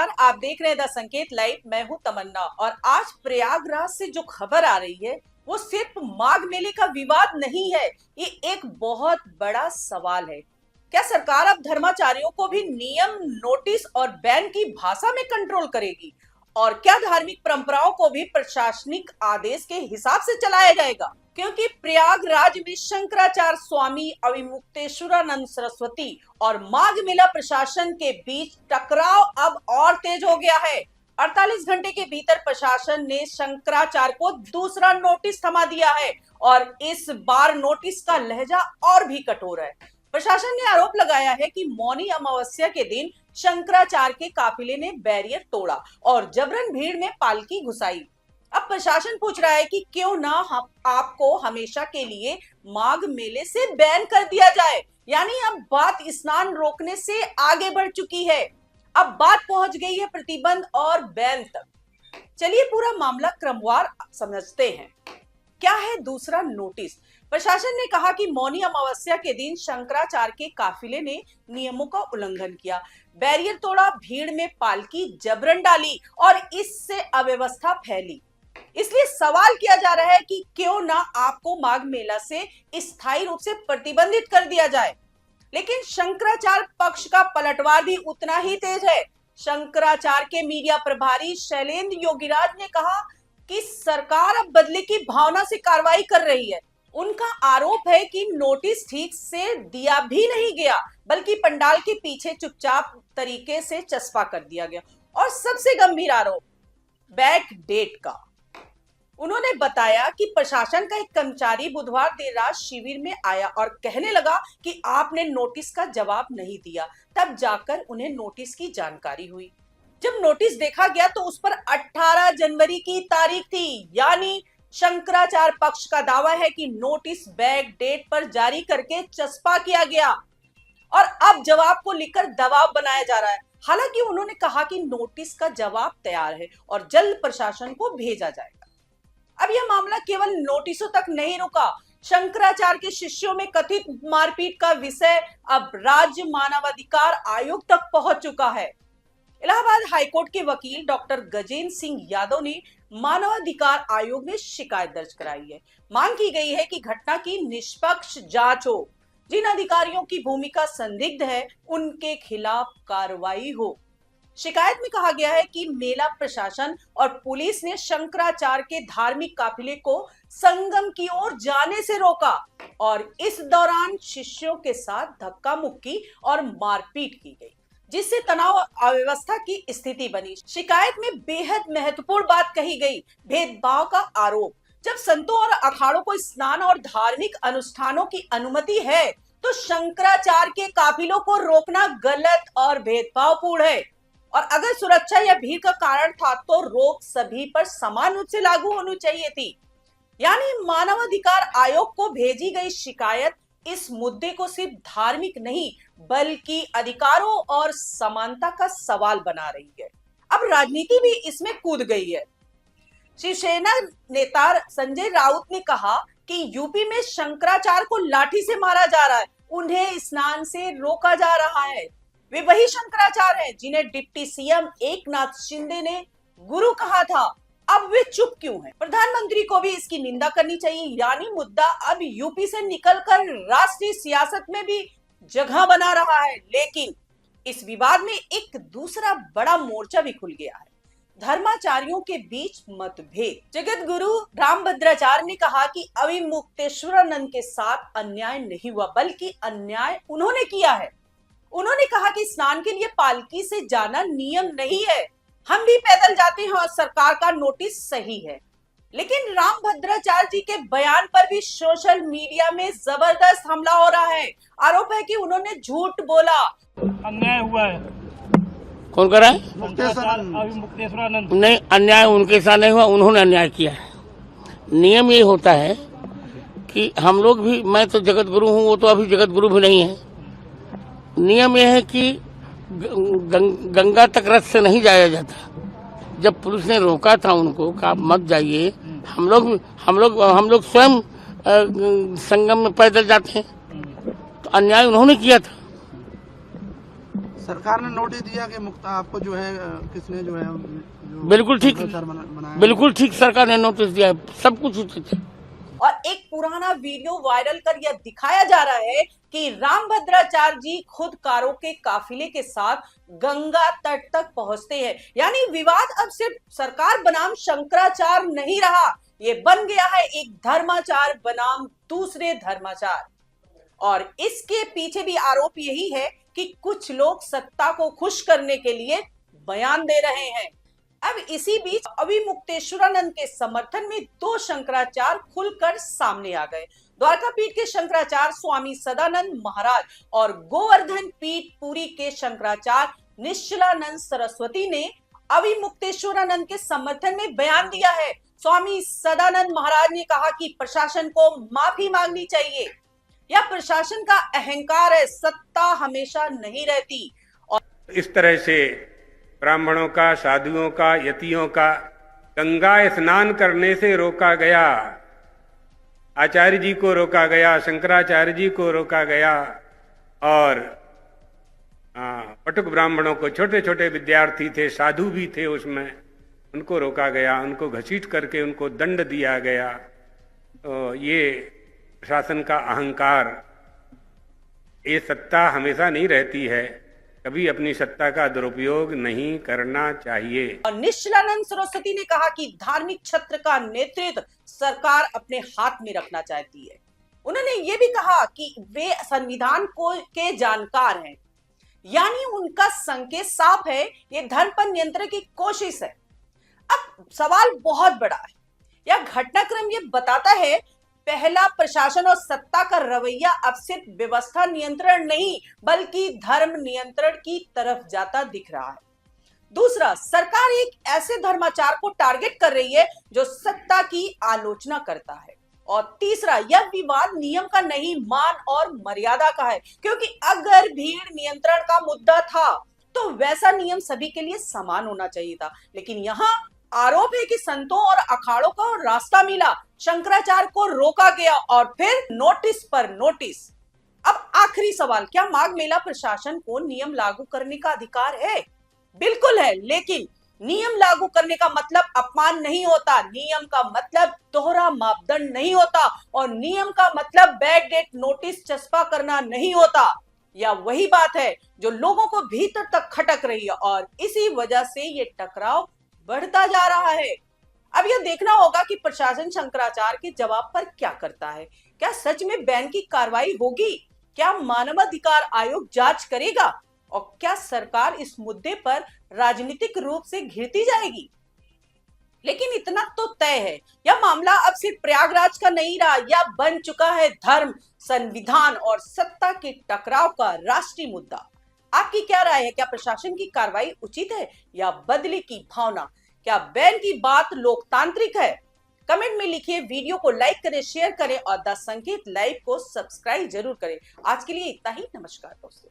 नमस्कार, आप देख रहे हैं द संकेत लाइव। मैं हूं तमन्ना और आज प्रयागराज से जो खबर आ रही है वो सिर्फ माघ मेले का विवाद नहीं है, ये एक बहुत बड़ा सवाल है। क्या सरकार अब धर्माचार्यों को भी नियम, नोटिस और बैन की भाषा में कंट्रोल करेगी? और क्या धार्मिक परंपराओं को भी प्रशासनिक आदेश के हिसाब से चलाया जाएगा? क्योंकि प्रयागराज में शंकराचार्य स्वामी अविमुक्तेश्वरानंद सरस्वती और माघ मेला प्रशासन के बीच टकराव अब और तेज हो गया है। 48 घंटे के भीतर प्रशासन ने शंकराचार्य को दूसरा नोटिस थमा दिया है और इस बार नोटिस का लहजा और भी कठोर है। प्रशासन ने आरोप लगाया है कि मौनी अमावस्या के दिन शंकराचार्य के काफिले ने बैरियर तोड़ा और जबरन भीड़ में पालकी घुसाई। अब प्रशासन पूछ रहा है कि क्यों ना आपको हमेशा के लिए माघ मेले से बैन कर दिया जाए। यानी अब बात स्नान रोकने से आगे बढ़ चुकी है। अब बात पहुंच गई है प्रतिबंध और बैन तक। चलिए पूरा मामला क्रमवार समझते हैं। क्या है दूसरा नोटिस? प्रशासन ने कहा कि मौनी अमावस्या के दिन शंकराचार्य के काफिले ने नियमों का उल्लंघन किया, बैरियर तोड़ा, भीड़ में पालकी जबरन डाली और इससे अव्यवस्था फैली। इसलिए सवाल किया जा रहा है कि क्यों ना आपको माघ मेला से स्थायी रूप से प्रतिबंधित कर दिया जाए। लेकिन शंकराचार्य पक्ष का पलटवार भी उतना ही तेज है। शंकराचार्य के मीडिया प्रभारी शैलेंद्र योगीराज ने कहा कि सरकार अब बदले की भावना से कार्रवाई कर रही है। उनका आरोप है कि नोटिस ठीक से दिया भी नहीं गया, बल्कि पंडाल के पीछे चुपचाप तरीके से चस्पा कर दिया गया। और सबसे गंभीर आरोप बैक डेट का। उन्होंने बताया कि प्रशासन का एक कर्मचारी बुधवार देर रात शिविर में आया और कहने लगा कि आपने नोटिस का जवाब नहीं दिया। तब जाकर उन्हें नोटिस की जानकारी हुई। जब नोटिस देखा गया तो उस पर 18 जनवरी की तारीख थी। यानी शंकराचार्य पक्ष का दावा है कि नोटिस बैक डेट पर जारी करके चस्पा किया गया और अब जवाब को लेकर दबाव बनाया जा रहा है। हालांकि उन्होंने कहा कि नोटिस का जवाब तैयार है और जल्द प्रशासन को भेजा जाएगा। अब यह मामला केवल नोटिसों तक नहीं रुका। शंकराचार्य के शिष्यों में कथित मारपीट का विषय अब राज्य मानवाधिकार आयोग तक पहुंच चुका है। इलाहाबाद हाईकोर्ट के वकील डॉक्टर गजेंद्र सिंह यादव ने मानवाधिकार आयोग में शिकायत दर्ज कराई है। मांग की गई है कि घटना की निष्पक्ष जांच हो। जिन अधिकारियों की भूमिका संदिग्ध है उनके खिलाफ कार्रवाई हो। शिकायत में कहा गया है कि मेला प्रशासन और पुलिस ने शंकराचार्य के धार्मिक काफिले को संगम की ओर जाने से रोका और इस दौरान शिष्यों के साथ धक्का मुक्की और मारपीट की गई, जिससे तनाव अव्यवस्था की स्थिति बनी। शिकायत में बेहद महत्वपूर्ण बात कही गई, भेदभाव का आरोप। जब संतों और अखाड़ों को स्नान और धार्मिक अनुष्ठानों की अनुमति है तो शंकराचार्य के काफिलों को रोकना गलत और भेदभावपूर्ण है। और अगर सुरक्षा या भीड़ का कारण था तो रोक सभी पर समान रूप से लागू होनी चाहिए थी। यानी मानवाधिकार आयोग को भेजी गई शिकायत इस मुद्दे को सिर्फ धार्मिक नहीं बल्कि अधिकारों और समानता का सवाल बना रही है। अब राजनीति भी इसमें कूद गई है। शिवसेना नेता संजय राउत ने कहा कि यूपी में शंकराचार्य को लाठी से मारा जा रहा है, उन्हें स्नान से रोका जा रहा है। वे वही शंकराचार्य हैं जिन्हें डिप्टी सीएम एकनाथ शिंदे ने गुरु कहा था। अब वे चुप क्यों हैं? प्रधानमंत्री को भी इसकी निंदा करनी चाहिए। यानी मुद्दा अब यूपी से निकलकर राष्ट्रीय सियासत में भी जगह बना रहा है। लेकिन इस विवाद में एक दूसरा बड़ा मोर्चा भी खुल गया है, धर्माचार्यों के बीच मतभेद। जगत गुरु रामभद्राचार्य ने कहा कि अविमुक्तेश्वरानंद के साथ अन्याय नहीं हुआ, बल्कि अन्याय उन्होंने किया है। उन्होंने कहा कि स्नान के लिए पालकी से जाना नियम नहीं है, हम भी पैदल जाते हैं और सरकार का नोटिस सही है। लेकिन रामभद्राचार्य जी के बयान पर भी सोशल मीडिया में जबरदस्त हमला हो रहा है। आरोप है कि उन्होंने झूठ बोला। अन्याय हुआ है। कौन कर रहा है? मुक्तेश्वरानंद। नहीं, अन्याय उनके साथ नहीं हुआ, उन्होंने अन्याय किया है। नियम ये होता है कि हम लोग भी, मैं तो जगत गुरु हूँ, वो तो अभी जगत गुरु भी नहीं है। नियम यह है कि गंगा तक रथ से नहीं जाया जाता। जब पुलिस ने रोका था उनको कि आप मत जाइए, हम लोग स्वयं संगम में पैदल जाते हैं, तो अन्याय उन्होंने किया था। सरकार ने नोटिस दिया कि मुक्ता आपको जो है किसने जो है बिल्कुल ठीक, बनाया। बिल्कुल ठीक सरकार ने नोटिस दिया है, सब कुछ उचित है। और एक पुराना वीडियो वायरल कर यह दिखाया जा रहा है कि रामभद्राचार्य जी खुद कारों के काफिले के साथ गंगा तट तक पहुंचते हैं। यानी विवाद अब सिर्फ सरकार बनाम शंकराचार्य नहीं रहा, ये बन गया है एक धर्माचार बनाम दूसरे धर्माचार। और इसके पीछे भी आरोप यही है कि कुछ लोग सत्ता को खुश करने के लिए बयान दे रहे हैं। अब इसी बीच अविमुक्तेश्वरानंद के समर्थन में दो शंकराचार्य खुलकर सामने आ गए। द्वारका पीठ के शंकराचार्य स्वामी सदानंद महाराज और गोवर्धन पीठ पुरी के शंकराचार्य निश्चलानंद सरस्वती ने अविमुक्तेश्वरानंद के समर्थन में बयान दिया है। स्वामी सदानंद महाराज ने कहा कि प्रशासन को माफी मांगनी चाहिए। यह प्रशासन का अहंकार है, सत्ता हमेशा नहीं रहती। और इस तरह से ब्राह्मणों का, साधुओं का, यतियों का गंगा स्नान करने से रोका गया। आचार्य जी को रोका गया, शंकराचार्य जी को रोका गया और पटुक ब्राह्मणों को, छोटे छोटे विद्यार्थी थे, साधु भी थे उसमें, उनको रोका गया, उनको घसीट करके उनको दंड दिया गया। तो ये प्रशासन का अहंकार, ये सत्ता हमेशा नहीं रहती है, कभी अपनी सत्ता का दुरुपयोग नहीं करना चाहिए। और निश्चलानंद सरस्वती ने कहा कि धार्मिक क्षेत्र का नेतृत्व सरकार अपने हाथ में रखना चाहती है। उन्होंने ये भी कहा कि वे संविधान के जानकार हैं, यानी उनका संकेत साफ है, ये धर्म पर नियंत्रण की कोशिश है। अब सवाल बहुत बड़ा है, यह घटनाक्रम ये बताता है, पहला, प्रशासन और सत्ता का रवैया अब सिर्फ व्यवस्था नियंत्रण नहीं बल्कि धर्म नियंत्रण की तरफ जाता दिख रहा है। दूसरा, सरकार एक ऐसे धर्माचार को टारगेट कर रही है जो सत्ता की आलोचना करता है। और तीसरा, यह विवाद नियम का नहीं, मान और मर्यादा का है, क्योंकि अगर भीड़ नियंत्रण का मुद्दा था तो वैसा नियम सभी के लिए समान होना चाहिए था। लेकिन यहाँ आरोप है कि संतों और अखाड़ों को रास्ता मिला, शंकराचार्य को रोका गया और फिर नोटिस पर नोटिस। अब आखिरी सवाल, क्या माघ मेला प्रशासन को नियम लागू करने का अधिकार है? बिल्कुल है, लेकिन नियम लागू करने का मतलब अपमान नहीं होता, नियम का मतलब दोहरा मापदंड नहीं होता, और नियम का मतलब बैड डेट नोटिस चस्पा करना नहीं होता। या वही बात है जो लोगों को भीतर तक खटक रही है और इसी वजह से ये टकराव बढ़ता जा रहा है। अब यह देखना होगा कि प्रशासन शंकराचार्य के जवाब पर क्या करता है। क्या सच में बैन की कार्रवाई होगी? क्या मानवाधिकार आयोग जांच करेगा? और क्या सरकार इस मुद्दे पर राजनीतिक रूप से घिरती जाएगी? लेकिन इतना तो तय है, यह मामला अब सिर्फ प्रयागराज का नहीं रहा, यह बन चुका है धर्म, संविधान और सत्ता के टकराव का राष्ट्रीय मुद्दा। आपकी क्या राय है? क्या प्रशासन की कार्रवाई उचित है या बदले की भावना? क्या बैन की बात लोकतांत्रिक है? कमेंट में लिखिए, वीडियो को लाइक करें, शेयर करें और द संकेत लाइव को सब्सक्राइब जरूर करें। आज के लिए इतना ही, नमस्कार दोस्तों।